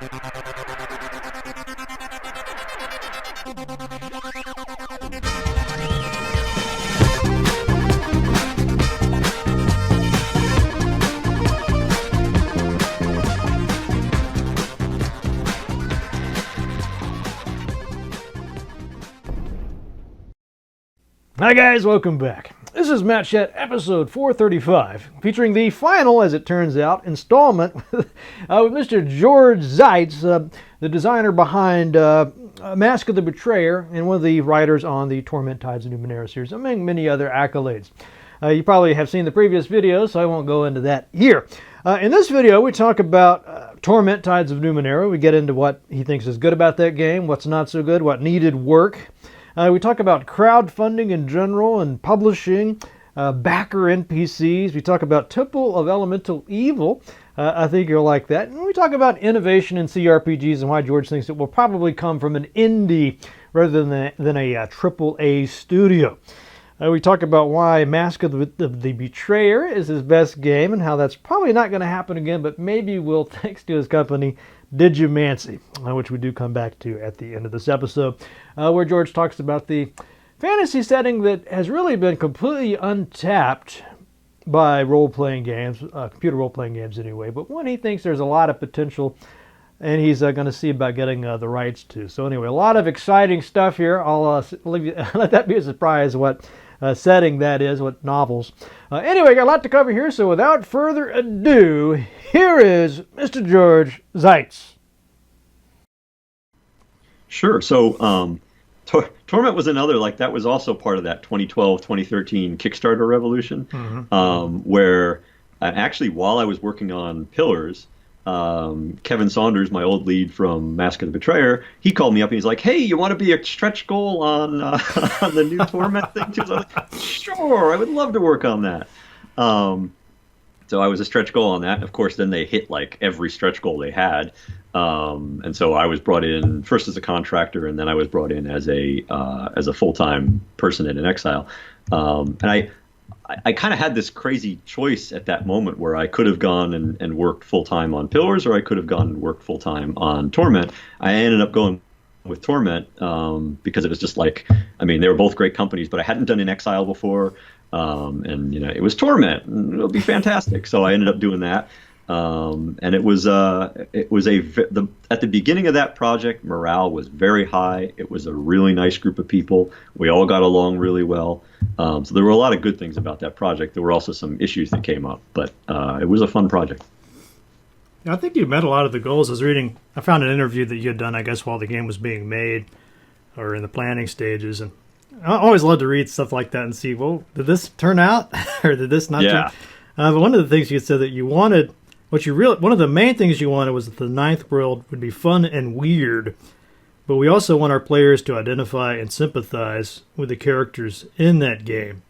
Hi guys, welcome back. This is Matt Chat, episode 435, featuring the final, as it turns out, installment with Mr. George Zeitz, the designer behind Mask of the Betrayer and one of the writers on the Torment Tides of Numenera series, among many other accolades. You probably have seen the previous videos, so I won't go into that here. In this video, we talk about Torment Tides of Numenera. We get into what he thinks is good about that game, what's not so good, what needed work. We talk about crowdfunding in general and publishing, backer NPCs. We talk about Temple of Elemental Evil. I think you'll like that. And we talk about innovation in CRPGs and why George thinks it will probably come from an indie rather than a triple A studio. We talk about why Mask of the Betrayer is his best game and how that's probably not going to happen again, but maybe will thanks to his company Digimancy, which we do come back to at the end of this episode, where George talks about the fantasy setting that has really been completely untapped by role-playing games, computer role-playing games anyway, but one he thinks there's a lot of potential and he's going to see about getting the rights to. So anyway, a lot of exciting stuff here. I'll let that be a surprise what setting that is, what novels. Anyway, got a lot to cover here, so without further ado, here is Mr. George Zeitz. Sure. So Torment was another, like, that was also part of that 2012, 2013 Kickstarter revolution, where actually while I was working on Pillars, Kevin Saunders, my old lead from Mask of the Betrayer, he called me up and he's like, "Hey, you want to be a stretch goal on the new Torment thing too?" So I was like, "Sure, I would love to work on that." So I was a stretch goal on that. And of course, then they hit like every stretch goal they had, and so I was brought in first as a contractor, and then I was brought in as a full-time person in Exile, and I kind of had this crazy choice at that moment where I could have gone and worked full-time on Pillars, or I could have gone and worked full-time on Torment. I ended up going with Torment because it was just like, I mean, they were both great companies, but I hadn't done In Exile before, and you know, it was Torment, and it'll be fantastic. So I ended up doing that. And it was at the beginning of that project, morale was very high. It was a really nice group of people. We all got along really well. So there were a lot of good things about that project. There were also some issues that came up, but it was a fun project. I think you met a lot of the goals. I found an interview that you had done, I guess, while the game was being made or in the planning stages. And I always love to read stuff like that and see, well, did this turn out or did this not turn? But one of the things you said that you wanted, one of the main things you wanted was that the Ninth World would be fun and weird, but we also want our players to identify and sympathize with the characters in that game.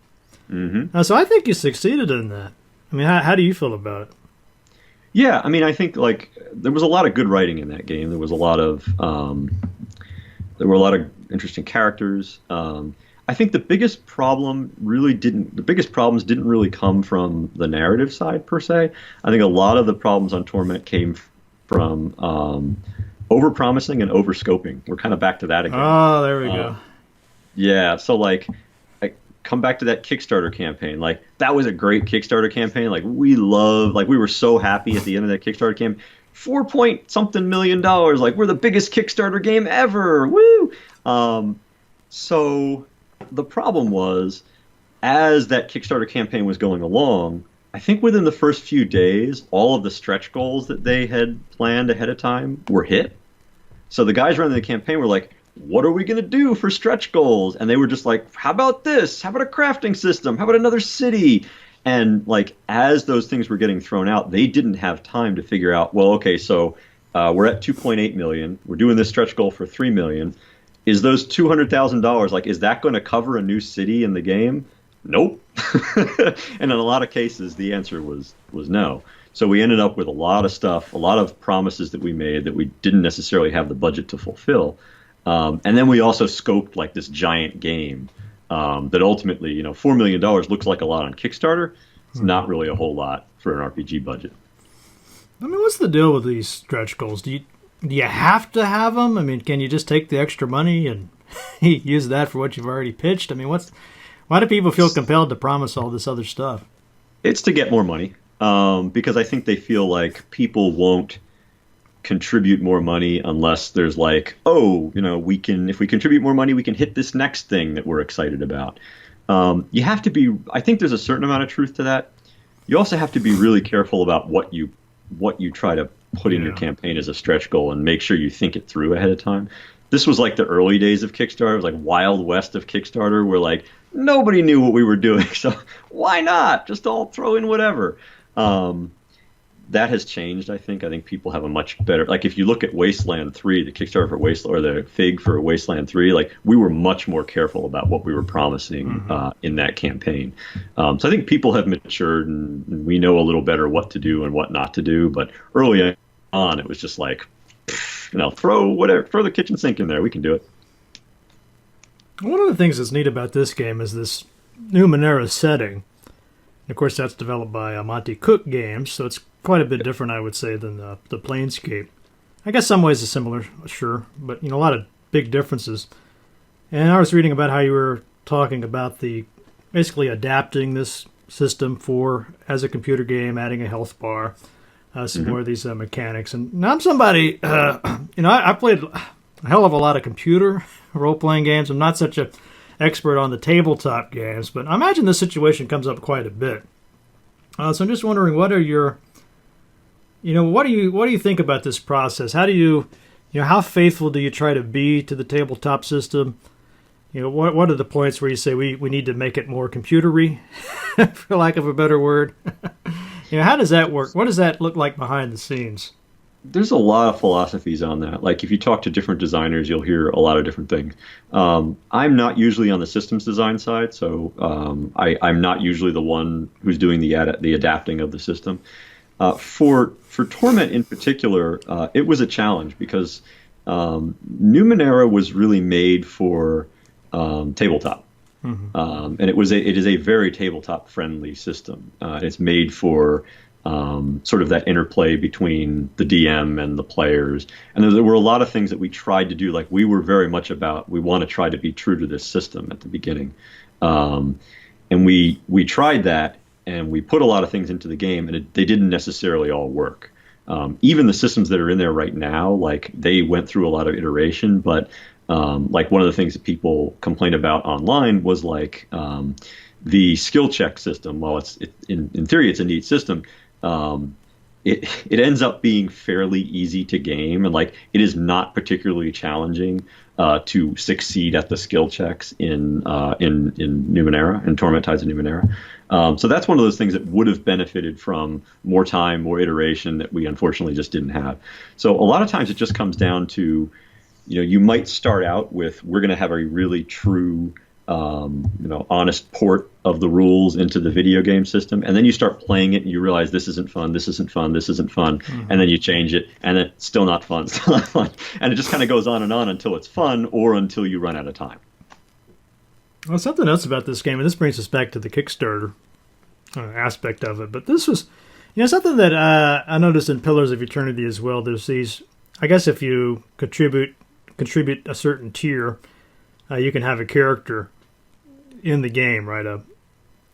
Mm-hmm. So I think you succeeded in that. I mean, how do you feel about it? Yeah, I mean, I think like there was a lot of good writing in that game. There was a lot of interesting characters. I think the biggest problems didn't really come from the narrative side per se. I think a lot of the problems on Torment came from overpromising and overscoping. We're kind of back to that again. Oh, there we go. Yeah, so like, I come back to that Kickstarter campaign. Like, that was a great Kickstarter campaign. Like, we were so happy at the end of that Kickstarter campaign. $4-point-something million. Like, we're the biggest Kickstarter game ever. Woo! So the problem was, as that Kickstarter campaign was going along, I think within the first few days, all of the stretch goals that they had planned ahead of time were hit. So the guys running the campaign were like, what are we going to do for stretch goals? And they were just like, how about this? How about a crafting system? How about another city? And like, as those things were getting thrown out, they didn't have time to figure out, well, okay, so we're at 2.8 million. We're doing this stretch goal for 3 million. Is those $200,000, like, is that going to cover a new city in the game? Nope. And in a lot of cases, the answer was no. So we ended up with a lot of stuff, a lot of promises that we made that we didn't necessarily have the budget to fulfill. And then we also scoped like this giant game that ultimately, you know, $4 million looks like a lot on Kickstarter. It's not really a whole lot for an RPG budget. I mean, what's the deal with these stretch goals? Do you have to have them? I mean, can you just take the extra money and use that for what you've already pitched? I mean, why do people feel compelled to promise all this other stuff? It's to get more money, because I think they feel like people won't contribute more money unless there's like, oh, if we contribute more money, we can hit this next thing that we're excited about. You have to be, I think there's a certain amount of truth to that. You also have to be really careful about what you try to put in your campaign as a stretch goal and make sure you think it through ahead of time. This was like the early days of Kickstarter. It was like Wild West of Kickstarter, where like nobody knew what we were doing. So why not just all throw in whatever? That has changed, I think. I think people have a much better, like if you look at Wasteland 3, the Kickstarter for Wasteland, or the FIG for Wasteland 3, like we were much more careful about what we were promising in that campaign. So I think people have matured and we know a little better what to do and what not to do. But early on, it was just like, throw the kitchen sink in there. We can do it. One of the things that's neat about this game is this Numenera setting. Of course, that's developed by Monty Cook Games, so it's quite a bit different, I would say, than the Planescape. I guess some ways it's similar, sure, but a lot of big differences. And I was reading about how you were talking about basically adapting this system as a computer game, adding a health bar, some more of these mechanics. And now I'm somebody, I played a hell of a lot of computer role-playing games. I'm not such a expert on the tabletop games, but I imagine this situation comes up quite a bit. So I'm just wondering, what do you think about this process? How do you how faithful do you try to be to the tabletop system? What are the points where you say we need to make it more computery, for lack of a better word? How does that work? What does that look like behind the scenes? There's a lot of philosophies on that. Like if you talk to different designers, you'll hear a lot of different things. I'm not usually on the systems design side, so I'm not usually the one who's doing the adapting of the system. For Torment in particular, it was a challenge because Numenera was really made for tabletop. And it is a very tabletop friendly system. It's made for sort of that interplay between the DM and the players. And there were a lot of things that we tried to do. Like we were very much about, we want to try to be true to this system at the beginning. And we tried that, and we put a lot of things into the game, and they didn't necessarily all work. Even the systems that are in there right now, like they went through a lot of iteration, but like one of the things that people complain about online was like the skill check system. While in theory it's a neat system, it ends up being fairly easy to game, and like it is not particularly challenging to succeed at the skill checks in Numenera, in Torment Tides of Numenera. So that's one of those things that would have benefited from more time, more iteration that we unfortunately just didn't have. So a lot of times it just comes down to, you might start out with, we're going to have a really true, honest port of the rules into the video game system. And then you start playing it and you realize this isn't fun, this isn't fun, this isn't fun. And then you change it and it's still not fun, still not fun. And it just kind of goes on and on until it's fun or until you run out of time. Well, something else about this game, and this brings us back to the Kickstarter aspect of it, but this was, something that I noticed in Pillars of Eternity as well. There's these, I guess if you contribute a certain tier, you can have a character in the game, right? A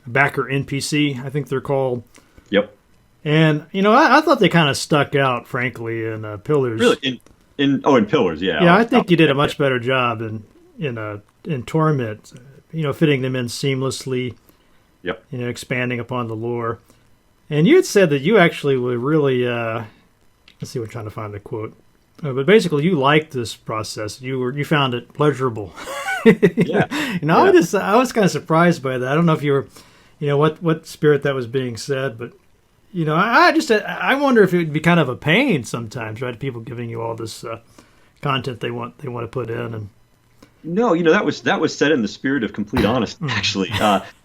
backer NPC, I think they're called. Yep. And, I thought they kind of stuck out, frankly, in Pillars. Really? In Pillars, yeah. Yeah, I think you did a much better job in Torment, fitting them in seamlessly. Yep. Expanding upon the lore. And you had said that you actually were really, let's see, we're trying to find the quote. But basically, you liked this process. You found it pleasurable. Yeah. I was kind of surprised by that. I don't know if you were, what spirit that was being said, but I wonder if it would be kind of a pain sometimes, right? People giving you all this content they want to put in and. No, that was said in the spirit of complete honesty, actually.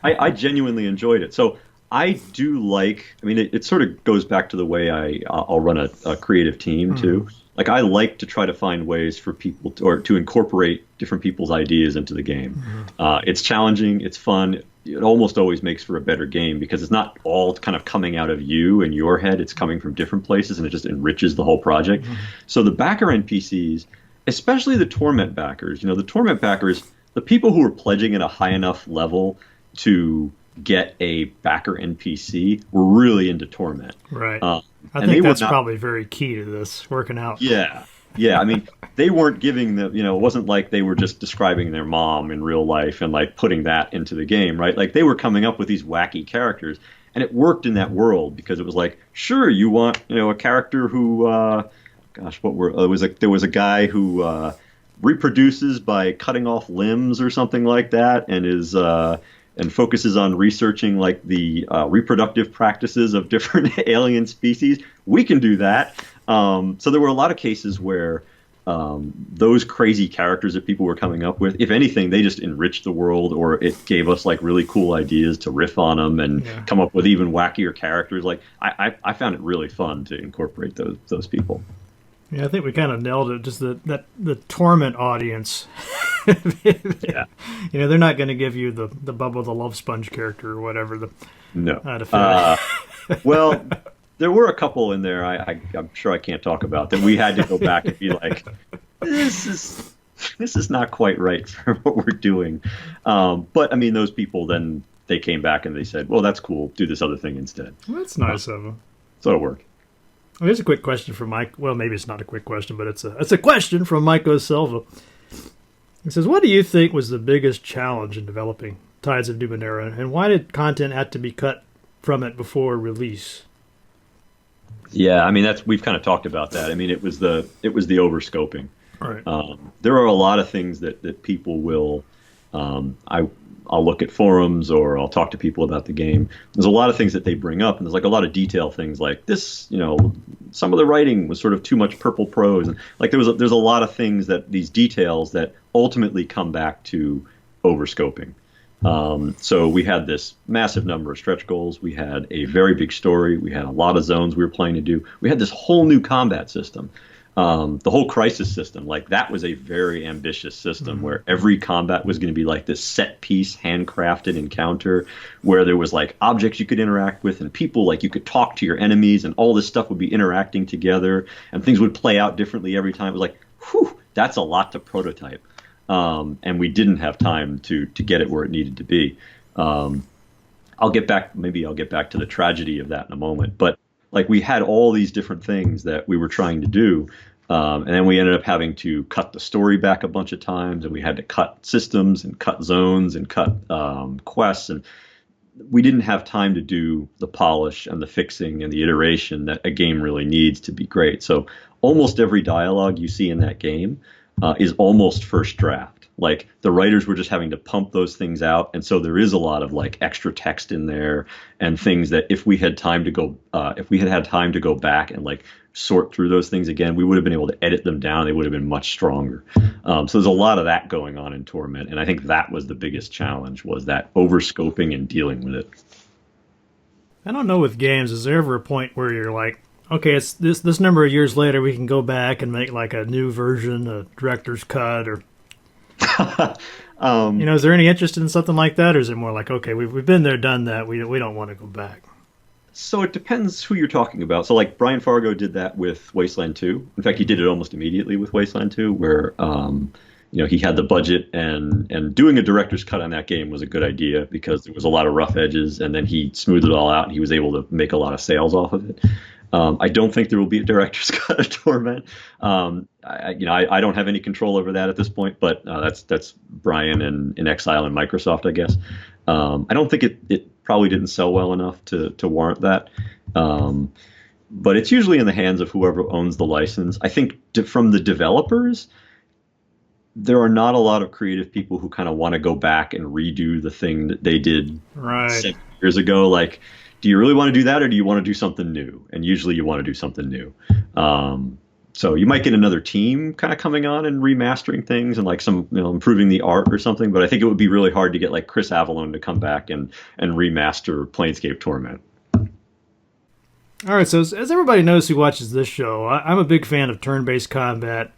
I genuinely enjoyed it. So I do it sort of goes back to the way I'll run a creative team, too. Like, I like to try to find ways for people to incorporate different people's ideas into the game. It's challenging, it's fun. it almost always makes for a better game because it's not all kind of coming out of you and your head. It's coming from different places, and it just enriches the whole project. So the backer NPCs, especially the Torment backers, the Torment backers, the people who are pledging at a high enough level to get a backer NPC were really into Torment. Right. I think that's probably very key to this working out. Yeah. Yeah, I mean, they weren't giving the, it wasn't like they were just describing their mom in real life and like putting that into the game, right? Like they were coming up with these wacky characters, and it worked in that world because it was like, sure, you want, a character who, there was a guy who reproduces by cutting off limbs or something like that, and is and focuses on researching like the reproductive practices of different alien species. We can do that. So there were a lot of cases where those crazy characters that people were coming up with, if anything, they just enriched the world, or it gave us like really cool ideas to riff on them and come up with even wackier characters. Like I found it really fun to incorporate those people. Yeah, I think we kind of nailed it. Just the Torment audience. Yeah. They're not going to give you the Bubba the Love Sponge character or whatever. No. Well, there were a couple in there I'm sure I can't talk about that we had to go back and be like, this is not quite right for what we're doing. But I mean, those people then they came back and they said, well, that's cool. Do this other thing instead. Well, that's nice of them. So it worked. Well, here's a quick question from Mike. Well, maybe it's not a quick question, but it's a question from Mike Silva. He says, what do you think was the biggest challenge in developing Tides of Numenera, and why did content have to be cut from it before release? Yeah, I mean we've kind of talked about that. I mean it was the overscoping. Right. There are a lot of things that people will. I'll look at forums or I'll talk to people about the game. There's a lot of things that they bring up, and there's like a lot of detail things like this. Some of the writing was sort of too much purple prose, and like there's a lot of things that these details that ultimately come back to overscoping. So we had this massive number of stretch goals. We had a very big story. We had a lot of zones we were planning to do. We had this whole new combat system. The whole crisis system, like that was a very ambitious system where every combat was going to be like this set piece, handcrafted encounter where there was like objects you could interact with and people, like you could talk to your enemies, and all this stuff would be interacting together and things would play out differently every time. It was like, whew, that's a lot to prototype. And we didn't have time to get it where it needed to be. I'll get back to the tragedy of that in a moment. But like we had all these different things that we were trying to do. And then we ended up having to cut the story back a bunch of times, and we had to cut systems and cut zones and cut quests. And we didn't have time to do the polish and the fixing and the iteration that a game really needs to be great. So almost every dialogue you see in that game is almost first draft. Like the writers were just having to pump those things out, and so there is a lot of like extra text in there and things that if we had time to go, if we had time to go back and like sort through those things again, we would have been able to edit them down. They would have been much stronger. So there's a lot of that going on in Torment, and I think that was the biggest challenge, was that overscoping and dealing with it. I don't know with games, is there ever a point where you're like, okay, it's this number of years later, we can go back and make like a new version, a director's cut, or is there any interest in something like that, or is it more like, okay, we've been there, done that, we don't want to go back? So it depends who you're talking about. So like Brian Fargo did that with Wasteland 2. In fact, he did it almost immediately with Wasteland 2, where he had the budget, and doing a director's cut on that game was a good idea because there was a lot of rough edges, and then he smoothed it all out and he was able to make a lot of sales off of it. I don't think there will be a director's cut of Torment. I don't have any control over that at this point, but that's Brian and inXile and Microsoft, I guess. I don't think it probably didn't sell well enough to warrant that. But it's usually in the hands of whoever owns the license. I think from the developers, there are not a lot of creative people who kind of want to go back and redo the thing that they did 7 years ago. Like, do you really want to do that, or do you want to do something new? And usually you want to do something new. So you might get another team kind of coming on and remastering things and like some, improving the art or something. But I think it would be really hard to get like Chris Avellone to come back and remaster Planescape Torment. All right. So as everybody knows who watches this show, I'm a big fan of turn-based combat.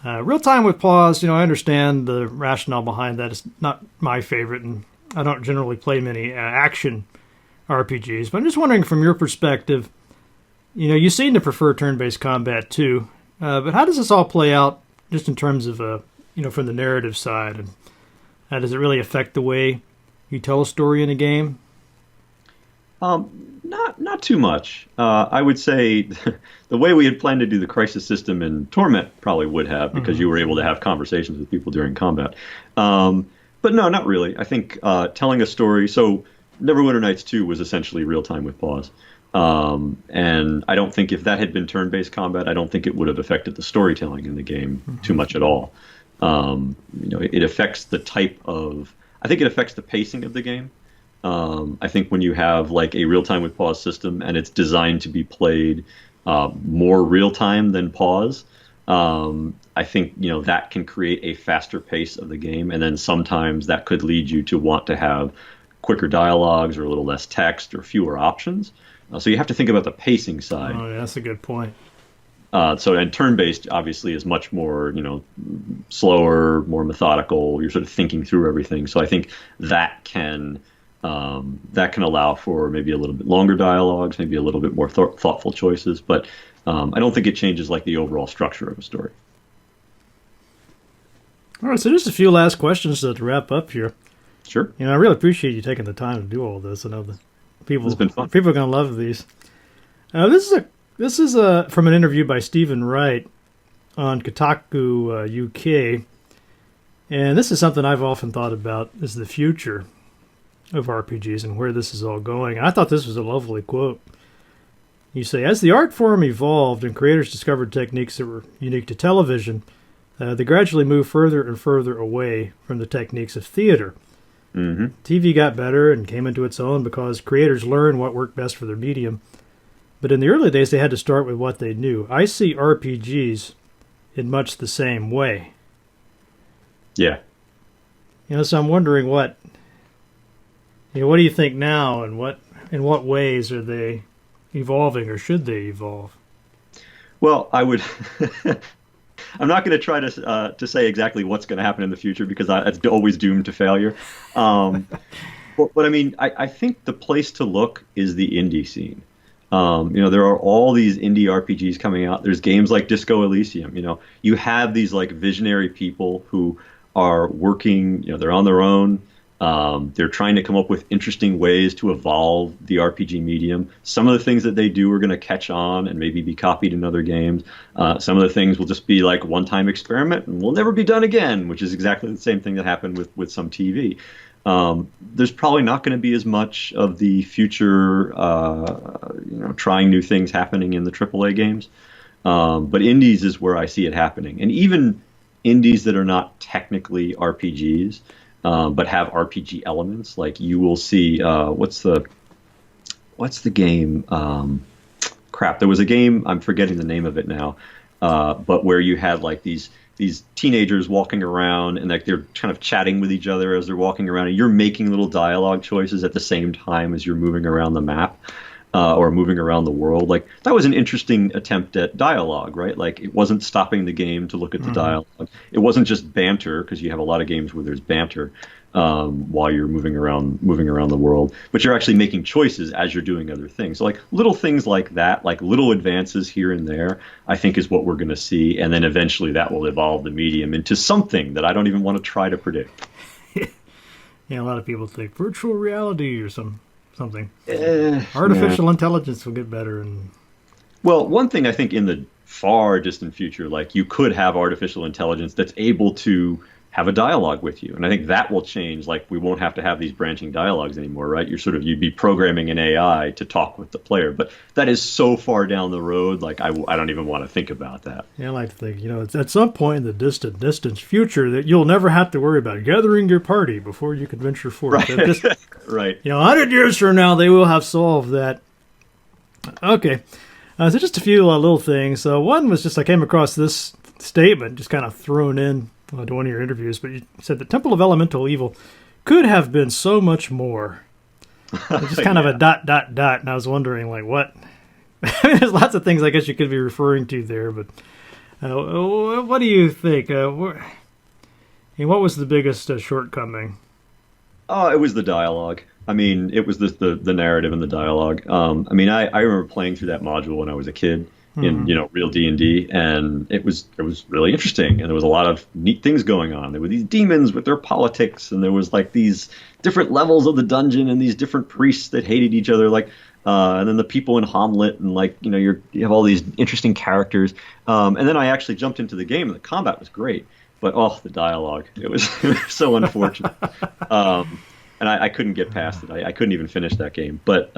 Real time with pause, I understand the rationale behind that. It's not my favorite, and I don't generally play many action RPGs, but I'm just wondering from your perspective, you seem to prefer turn-based combat too, but how does this all play out just in terms of, from the narrative side? And does it really affect the way you tell a story in a game? Not too much. I would say the way we had planned to do the crisis system in Torment probably would have, because you were able to have conversations with people during combat. But no, not really. I think telling a story. So Neverwinter Nights 2 was essentially real time with pause. And I don't think if that had been turn-based combat, I don't think it would have affected the storytelling in the game too much at all. It affects the type of. I think it affects the pacing of the game. I think when you have like a real-time with pause system and it's designed to be played more real-time than pause, I think that can create a faster pace of the game, and then sometimes that could lead you to want to have quicker dialogues or a little less text or fewer options. So you have to think about the pacing side. Oh, yeah, that's a good point. And turn-based obviously is much more, slower, more methodical. You're sort of thinking through everything. So I think that can allow for maybe a little bit longer dialogues, maybe a little bit more thoughtful choices. But I don't think it changes like the overall structure of a story. All right, so just a few last questions to wrap up here. Sure. I really appreciate you taking the time to do all this. I know that people are going to love these. This is from an interview by Stephen Wright on Kotaku UK, and this is something I've often thought about: is the future of RPGs and where this is all going. I thought this was a lovely quote. You say, as the art form evolved and creators discovered techniques that were unique to television, they gradually moved further and further away from the techniques of theater. Mm-hmm. TV got better and came into its own because creators learned what worked best for their medium. But in the early days, they had to start with what they knew. I see RPGs in much the same way. Yeah. So I'm wondering what do you think now, and in what ways are they evolving, or should they evolve? Well, I would. I'm not going to try to say exactly what's going to happen in the future, because it's always doomed to failure. But I mean, I think the place to look is the indie scene. There are all these indie RPGs coming out. There's games like Disco Elysium. You have these like visionary people who are working. They're on their own. They're trying to come up with interesting ways to evolve the RPG medium. Some of the things that they do are going to catch on and maybe be copied in other games. Some of the things will just be like one-time experiment and will never be done again, which is exactly the same thing that happened with some TV. There's probably not going to be as much of the future, trying new things happening in the AAA games. But indies is where I see it happening. And even indies that are not technically RPGs, but have RPG elements, like you will see, what's the game? There was a game, I'm forgetting the name of it now, but where you had like these teenagers walking around and like they're kind of chatting with each other as they're walking around, and you're making little dialogue choices at the same time as you're moving around the map. Or moving around the world. Like, that was an interesting attempt at dialogue, right? Like, it wasn't stopping the game to look at the dialogue. It wasn't just banter, because you have a lot of games where there's banter while you're moving around the world, but you're actually making choices as you're doing other things. So like little things like that, like little advances here and there, I think is what we're going to see, and then eventually that will evolve the medium into something that I don't even want to try to predict. A lot of people think virtual reality or something. Artificial intelligence will get better. Well, one thing I think in the far distant future, like you could have artificial intelligence that's able to have a dialogue with you. And I think that will change. Like, we won't have to have these branching dialogues anymore, right? You'd be programming an AI to talk with the player. But that is so far down the road, like I don't even want to think about that. Yeah, I like to think, it's at some point in the distant future that you'll never have to worry about gathering your party before you can venture forth. Right. Right. 100 years from now, they will have solved that. Okay. So just a few little things. One was just I came across this statement, just kind of thrown in to one of your interviews, but you said the Temple of Elemental Evil could have been so much more. Just kind of a ... And I was wondering, like, what? There's lots of things I guess you could be referring to there, but what do you think? What was the biggest shortcoming? Oh, it was the dialogue. I mean, it was the narrative and the dialogue. I mean, I remember playing through that module when I was a kid in, Hmm. real D&D, and it was really interesting, and there was a lot of neat things going on. There were these demons with their politics, and there was like these different levels of the dungeon and these different priests that hated each other, like and then the people in Hamlet, and like you have all these interesting characters. And then I actually jumped into the game, and the combat was great, but oh, the dialogue, it was, it was so unfortunate. Um, and I couldn't get past it. I couldn't even finish that game. But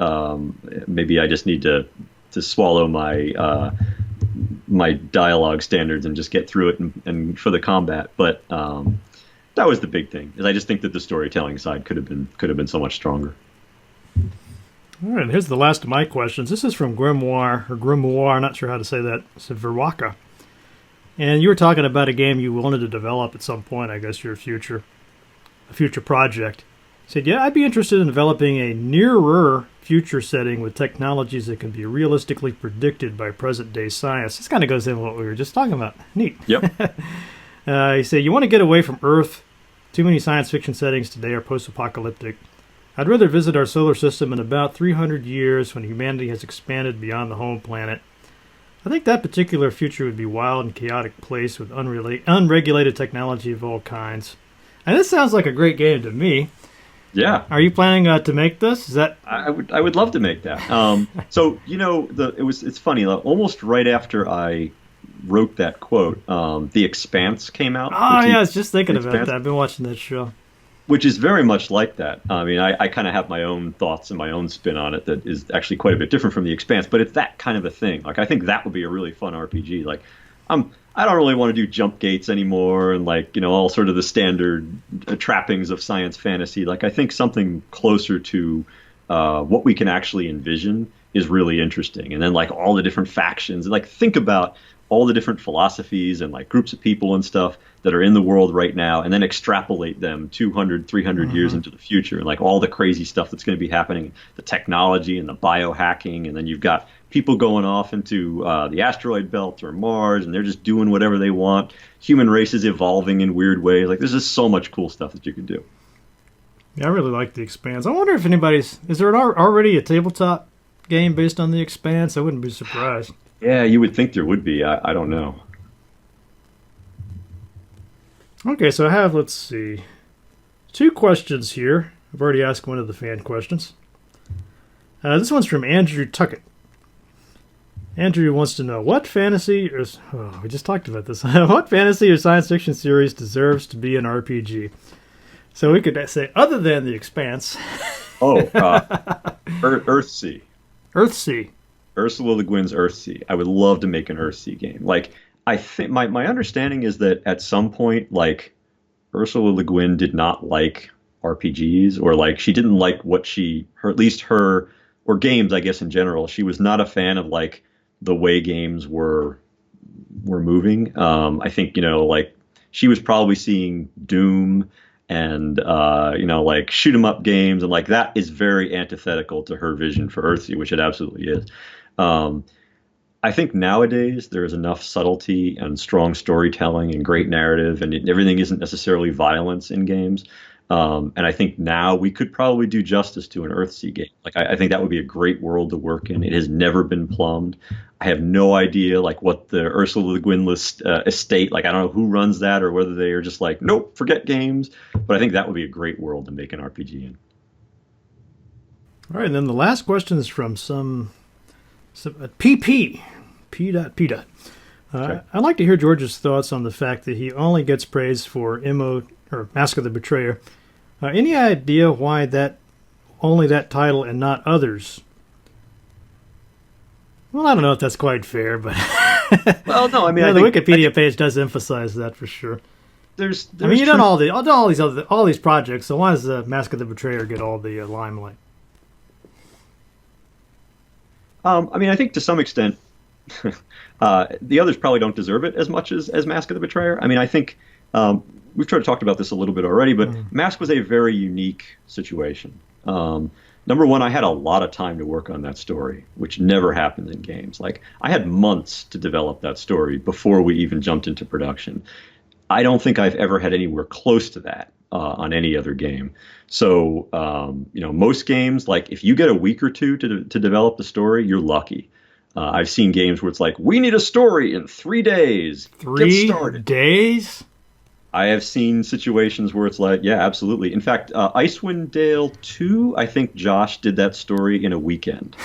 maybe I just need to swallow my dialogue standards and just get through it and for the combat. But that was the big thing. Is I just think that the storytelling side could have been so much stronger. All right, here's the last of my questions. This is from Grimoire, not sure how to say that. It's Verwaka. And you were talking about a game you wanted to develop at some point, I guess, a future project. You said, yeah, I'd be interested in developing a nearer future setting with technologies that can be realistically predicted by present-day science. This kind of goes in with what we were just talking about. Neat. Yep. You say, you want to get away from Earth. Too many science fiction settings today are post-apocalyptic. I'd rather visit our solar system in about 300 years when humanity has expanded beyond the home planet. I think that particular future would be a wild and chaotic place with unregulated technology of all kinds. And this sounds like a great game to me. Yeah. Are you planning to make this? Is that? I would love to make that. So it's funny. Like, almost right after I wrote that quote, The Expanse came out. Oh, the yeah, I TV was just thinking about Expanse, that. I've been watching that show. which is very much like that. I mean, I kind of have my own thoughts and my own spin on it that is actually quite a bit different from The Expanse, but it's that kind of a thing. Like, I think that would be a really fun RPG. Like, I don't really want to do jump gates anymore and like, all sort of the standard trappings of science fantasy. Like, I think something closer to what we can actually envision is really interesting. And then like all the different factions, and like think about all the different philosophies and like groups of people and stuff that are in the world right now, and then extrapolate them 200, 300 years into the future, and like all the crazy stuff that's going to be happening, the technology and the biohacking, and then you've got people going off into the asteroid belt or Mars, and they're just doing whatever they want. Human race is evolving in weird ways. Like, there's just so much cool stuff that you can do. Yeah, I really like The Expanse. I wonder if is there already a tabletop game based on The Expanse? I wouldn't be surprised. Yeah, you would think there would be. I don't know. Okay, so I have, let's see, two questions here. I've already asked one of the fan questions. This one's from Andrew Tuckett. Andrew wants to know, we just talked about this. What fantasy or science fiction series deserves to be an RPG? So we could say, other than The Expanse, Oh, Earthsea. Earthsea. Ursula Le Guin's Earthsea. I would love to make an Earthsea game. Like, I think my understanding is that at some point, like, Ursula Le Guin did not like RPGs, or like she didn't like her or games, I guess in general. She was not a fan of like the way games were moving. I think like she was probably seeing Doom and like shoot 'em up games, and like that is very antithetical to her vision for Earthsea, which it absolutely is. Um, I think nowadays there is enough subtlety and strong storytelling and great narrative, and everything isn't necessarily violence in games. And I think now we could probably do justice to an Earthsea game. Like, I think that would be a great world to work in. It has never been plumbed. I have no idea like what the Ursula Le Guin estate, like I don't know who runs that, or whether they are just like, nope, forget games. But I think that would be a great world to make an RPG in. All right, and then the last question is from some PP. P. P. Okay. I'd like to hear George's thoughts on the fact that he only gets praise for Mask of the Betrayer. Any idea why only that title and not others? Well, I don't know if that's quite fair, but Well, no, I mean, the Wikipedia page does emphasize that for sure. there's I mean, you've done truth. all these projects, so why does the Mask of the Betrayer get all the limelight? I mean, I think to some extent, the others probably don't deserve it as much as Mask of the Betrayer. I mean, I think we've tried to talk about this a little bit already, but Mask was a very unique situation. Number one, I had a lot of time to work on that story, which never happens in games. Like, I had months to develop that story before we even jumped into production. I don't think I've ever had anywhere close to that on any other game. So, most games, like if you get a week or two to develop the story, you're lucky. I've seen games where it's like, we need a story in 3 days. Get started. 3 days? I have seen situations where it's like, yeah, absolutely. In fact, Icewind Dale 2, I think Josh did that story in a weekend.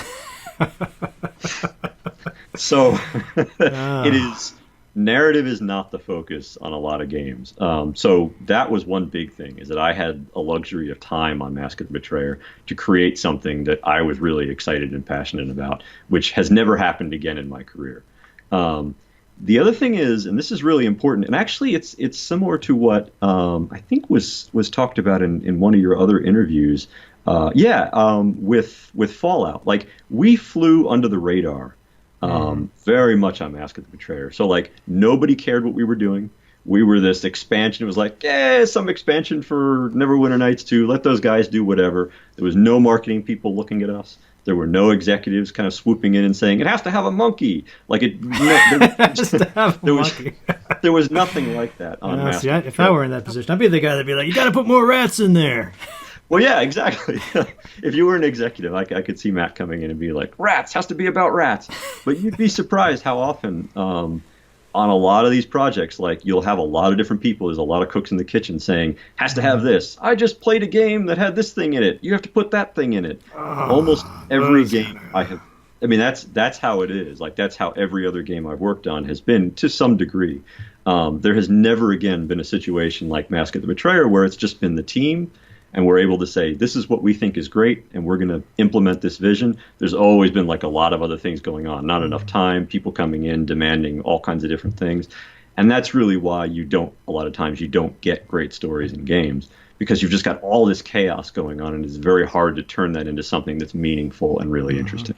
So it is, narrative is not the focus on a lot of games. So that was one big thing, is that I had a luxury of time on Mask of the Betrayer to create something that I was really excited and passionate about, which has never happened again in my career. The other thing is, and this is really important, and actually it's similar to what I think was talked about in one of your other interviews. With Fallout, like we flew under the radar very much on Mask of the Betrayer. So like nobody cared what we were doing. We were this expansion. It was like, some expansion for Neverwinter Nights 2. Let those guys do whatever. There was no marketing people looking at us. There were no executives kind of swooping in and saying, it has to have a monkey. Like it has to have a monkey. There was nothing like that on Mask. If I were in that position, I'd be the guy that'd be like, you got to put more rats in there. Well, yeah, exactly. If you were an executive, I could see Matt coming in and be like, rats, has to be about rats. But you'd be surprised how often on a lot of these projects, like you'll have a lot of different people. There's a lot of cooks in the kitchen saying, has to have this. I just played a game that had this thing in it. You have to put that thing in it. Almost every game I have. I mean, that's how it is. Like that's how every other game I've worked on has been to some degree. There has never again been a situation like Mask of the Betrayer where it's just been the team. And we're able to say, this is what we think is great, and we're going to implement this vision. There's always been like a lot of other things going on. Not enough time, people coming in, demanding all kinds of different things. And that's really why a lot of times you don't get great stories in games, because you've just got all this chaos going on, and it's very hard to turn that into something that's meaningful and really interesting.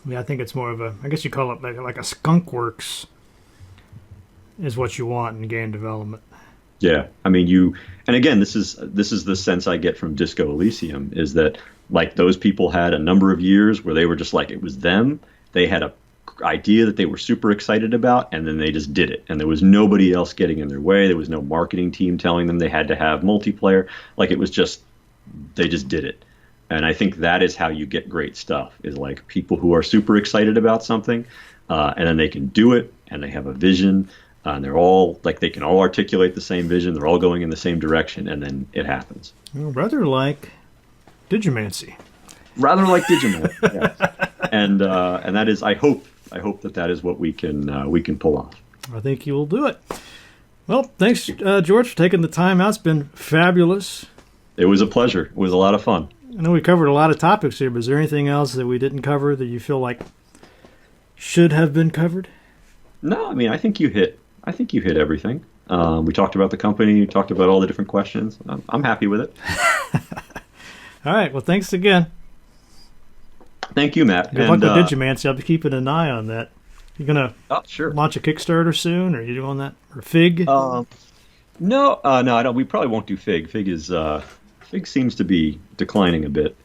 Yeah, I think it's more of I guess you call it like a skunk works is what you want in game development. Yeah, I mean, and again, this is the sense I get from Disco Elysium, is that like those people had a number of years where they were just like, it was them. They had a idea that they were super excited about, and then they just did it. And there was nobody else getting in their way. There was no marketing team telling them they had to have multiplayer. Like it was just, they just did it. And I think that is how you get great stuff, is like people who are super excited about something, and then they can do it, and they have a vision. And they're all like, they can all articulate the same vision. They're all going in the same direction, and then it happens. Rather like Digimancy. Rather like Digimancy, yes. And that is, I hope that is what we can pull off. I think you will do it. Well, thanks, George, for taking the time out. It's been fabulous. It was a pleasure. It was a lot of fun. I know we covered a lot of topics here, but is there anything else that we didn't cover that you feel like should have been covered? No, I mean, I think you hit everything. We talked about the company. We talked about all the different questions. I'm happy with it. All right. Well, thanks again. Thank you, Matt. Good luck with Digimancy. I'll be keeping an eye on that. You gonna launch a Kickstarter soon? Or are you doing that? Or Fig? No, I don't. We probably won't do Fig. Fig seems to be declining a bit.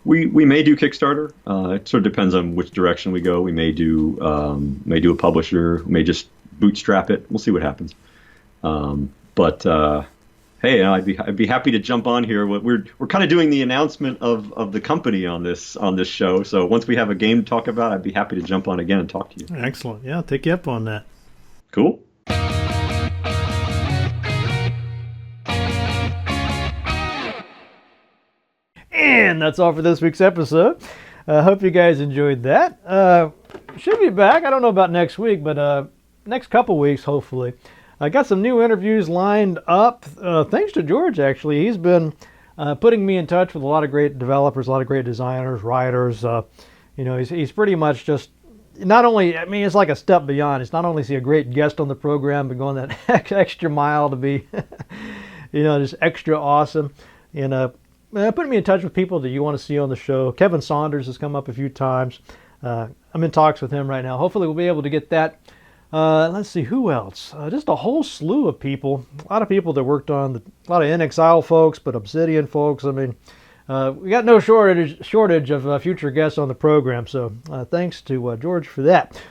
We may do Kickstarter. It sort of depends on which direction we go. We may do a publisher. We may just bootstrap it. We'll see what happens. Hey, I'd be happy to jump on here. We're kind of doing the announcement of the company on this show. So once we have a game to talk about, I'd be happy to jump on again and talk to you. Excellent. Yeah, I'll take you up on that. Cool. And that's all for this week's episode. I hope you guys enjoyed that. Should be back. I don't know about next week, but next couple weeks, hopefully. I got some new interviews lined up. Thanks to George, actually. He's been putting me in touch with a lot of great developers, a lot of great designers, writers. He's pretty much just not only, I mean, it's like a step beyond. It's not only is he a great guest on the program, but going that extra mile to be, just extra awesome. And putting me in touch with people that you want to see on the show. Kevin Saunders has come up a few times. I'm in talks with him right now. Hopefully we'll be able to get that. Let's see, who else? Just a whole slew of people. A lot of people that worked on, a lot of NXIL folks, but Obsidian folks. I mean, we got no shortage of future guests on the program, so thanks to George for that.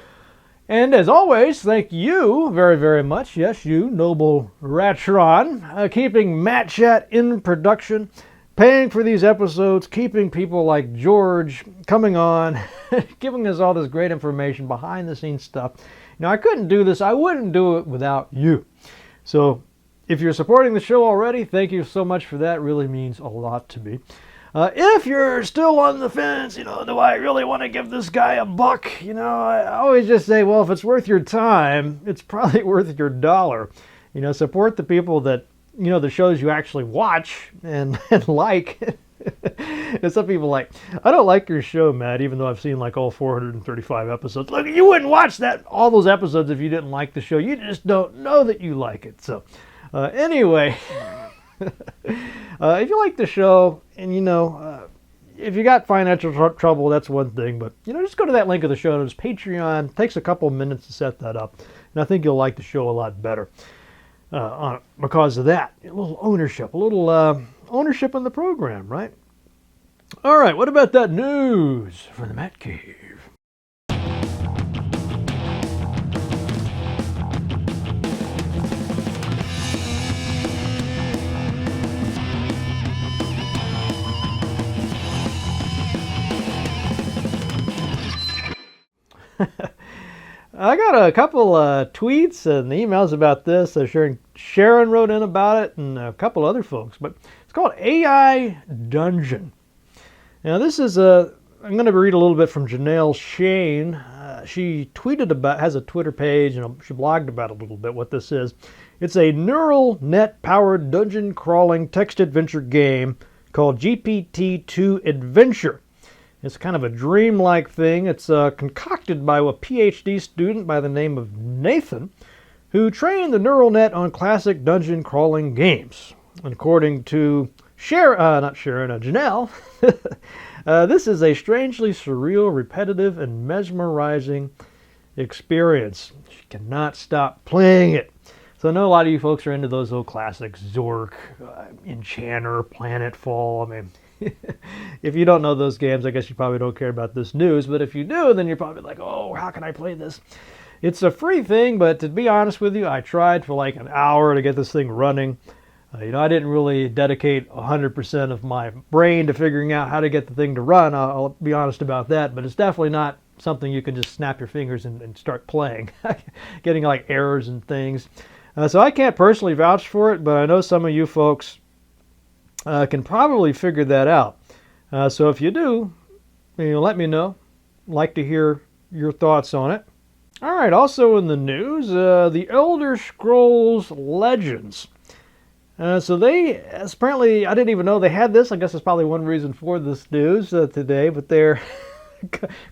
And as always, thank you very, very much. Yes, you, noble Ratron, keeping Matt Chat in production, paying for these episodes, keeping people like George coming on, giving us all this great information, behind the scenes stuff. Now, I couldn't do this. I wouldn't do it without you. So if you're supporting the show already, thank you so much for that. It really means a lot to me. If you're still on the fence, do I really want to give this guy a buck? I always just say, well, if it's worth your time, it's probably worth your dollar. Support the people that, the shows you actually watch and like. And some people like, I don't like your show, Matt, even though I've seen like all 435 episodes. Look, you wouldn't watch all those episodes if you didn't like the show. You just don't know that you like it. So anyway, if you like the show and if you got financial trouble, that's one thing. But just go to that link in the show notes. Patreon. It takes a couple of minutes to set that up, and I think you'll like the show a lot better because of that. A little ownership, ownership in the program, right? All right, what about that news from the Matt Cave? I got a couple tweets and emails about this. Sharon wrote in about it, and a couple other folks. But it's called AI Dungeon. Now, this is I'm going to read a little bit from Janelle Shane. She has a Twitter page, and she blogged about it a little bit, what this is. It's a neural net-powered dungeon crawling text adventure game called GPT-2 Adventure. It's kind of a dreamlike thing. It's concocted by a PhD student by the name of Nathan, who trained the neural net on classic dungeon crawling games. And according to Janelle, this is a strangely surreal, repetitive, and mesmerizing experience. She cannot stop playing it. So I know a lot of you folks are into those old classics, Zork, Enchanter, Planetfall. I mean, if you don't know those games, I guess you probably don't care about this news. But if you do, then you're probably like, oh, how can I play this? It's a free thing, but to be honest with you, I tried for like an hour to get this thing running. I didn't really dedicate 100% of my brain to figuring out how to get the thing to run. I'll be honest about that, but it's definitely not something you can just snap your fingers and start playing. Getting like errors and things. So I can't personally vouch for it, but I know some of you folks can probably figure that out. So if you do, let me know. I'd like to hear your thoughts on it. All right, also in the news, the Elder Scrolls Legends. So they, apparently, I didn't even know they had this. I guess that's probably one reason for this news today, but they're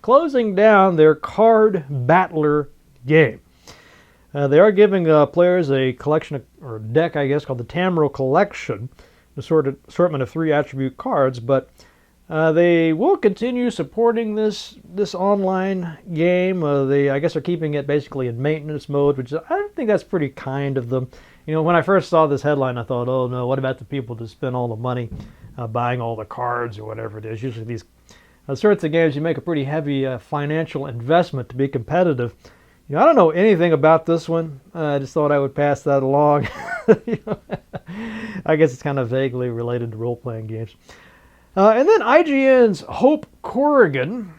closing down their card battler game. They are giving players a collection or deck, I guess, called the Tamriel Collection, an assortment of 3 attribute cards, but they will continue supporting this online game. They, I guess, are keeping it basically in maintenance mode, which I think that's pretty kind of them. When I first saw this headline, I thought, oh no, what about the people that spend all the money buying all the cards or whatever it is? Usually these sorts of games, you make a pretty heavy financial investment to be competitive. I don't know anything about this one. I just thought I would pass that along. I guess it's kind of vaguely related to role-playing games. And then IGN's Hope Corrigan,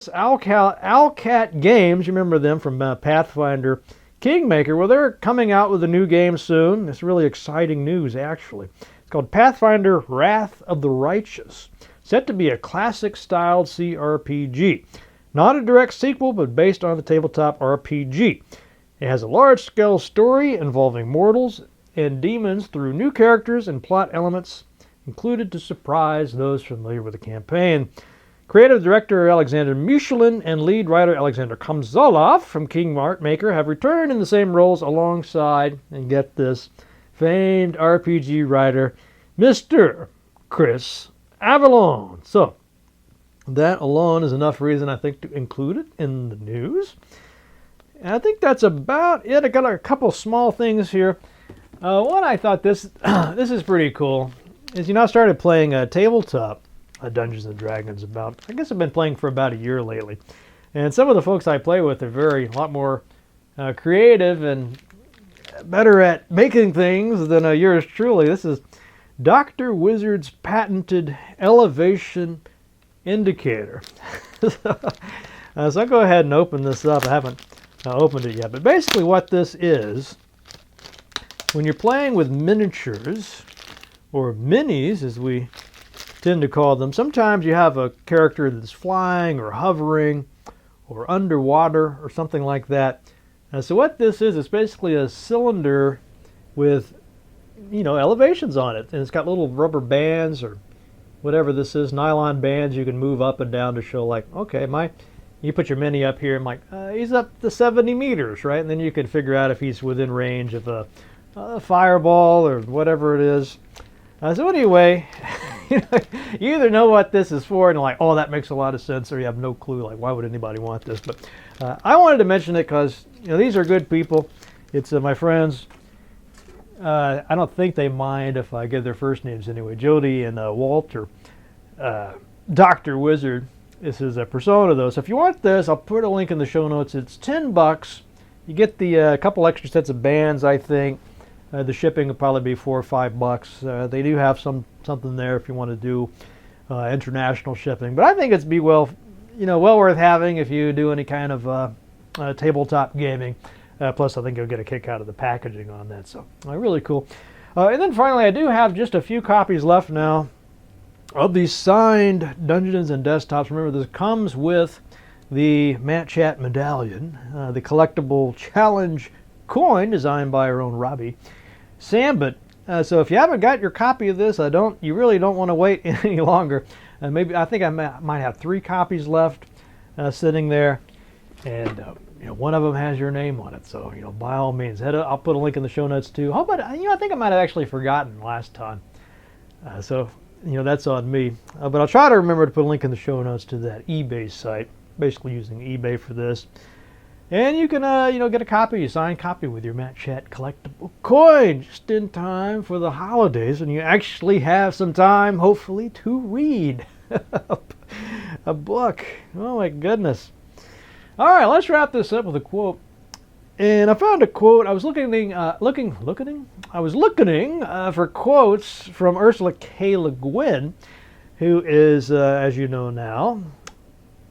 Owlcat Games, you remember them from Pathfinder Kingmaker. Well, they're coming out with a new game soon. It's really exciting news, actually. It's called Pathfinder Wrath of the Righteous. Set to be a classic-styled CRPG. Not a direct sequel, but based on the tabletop RPG. It has a large-scale story involving mortals and demons through new characters and plot elements included to surprise those familiar with the campaign. Creative director Alexander Michelin and lead writer Alexander Komzolov from Kingmaker have returned in the same roles alongside, and get this, famed RPG writer Mr. Chris Avellone. So, that alone is enough reason, I think, to include it in the news. And I think that's about it. I got a couple small things here. One, I thought this is pretty cool. Is I started playing tabletop Dungeons and Dragons I guess I've been playing for about a year lately. And some of the folks I play with are a lot more creative and better at making things than yours truly. This is Dr. Wizard's patented elevation indicator. So I'll go ahead and open this up. I haven't opened it yet. But basically what this is, when you're playing with miniatures, or minis as we tend to call them, sometimes you have a character that's flying or hovering or underwater or something like that. So what this is, it's basically a cylinder with, elevations on it. And it's got little rubber bands or whatever this is, nylon bands you can move up and down to show like, okay, you put your mini up here, I'm like, he's up to 70 meters, right? And then you can figure out if he's within range of a fireball or whatever it is. So anyway, you either know what this is for and like, oh, that makes a lot of sense, or you have no clue, like, why would anybody want this? But I wanted to mention it because, these are good people. It's my friends. I don't think they mind if I give their first names anyway. Jody and Walter. Dr. Wizard. This is a persona though. So if you want this, I'll put a link in the show notes. It's $10. You get the couple extra sets of bands, I think. The shipping will probably be $4 or $5. They do have something there if you want to do international shipping. But I think it's well worth having if you do any kind of tabletop gaming. Plus, I think you'll get a kick out of the packaging on that. So really cool. And then finally, I do have just a few copies left now of these signed Dungeons and Desktops. Remember, this comes with the Matt Chat medallion, the collectible challenge coin designed by our own Robbie Sambit. So if you haven't got your copy of this, you really don't want to wait any longer. I think I might have 3 copies left sitting there, and one of them has your name on it. So by all means, I'll put a link in the show notes too. How about I think I might have actually forgotten last time. So that's on me. But I'll try to remember to put a link in the show notes to that eBay site. Basically using eBay for this. And you can, get a signed copy with your Matt Chat collectible coin just in time for the holidays, and you actually have some time, hopefully, to read a book. Oh my goodness! All right, let's wrap this up with a quote. And I found a quote. I was looking for quotes from Ursula K. Le Guin, who is, as you know now,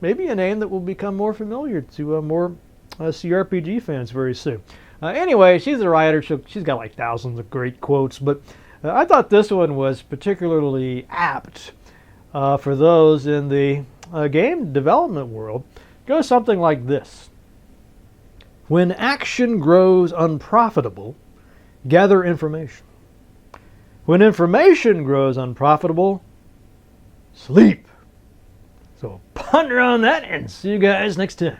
maybe a name that will become more familiar to more CRPG fans very soon. Anyway, she's a writer. She's got like thousands of great quotes, but I thought this one was particularly apt for those in the game development world. It goes something like this. When action grows unprofitable, gather information. When information grows unprofitable, sleep. So ponder on that and see you guys next time.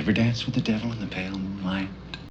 ever dance with the devil in the pale moonlight?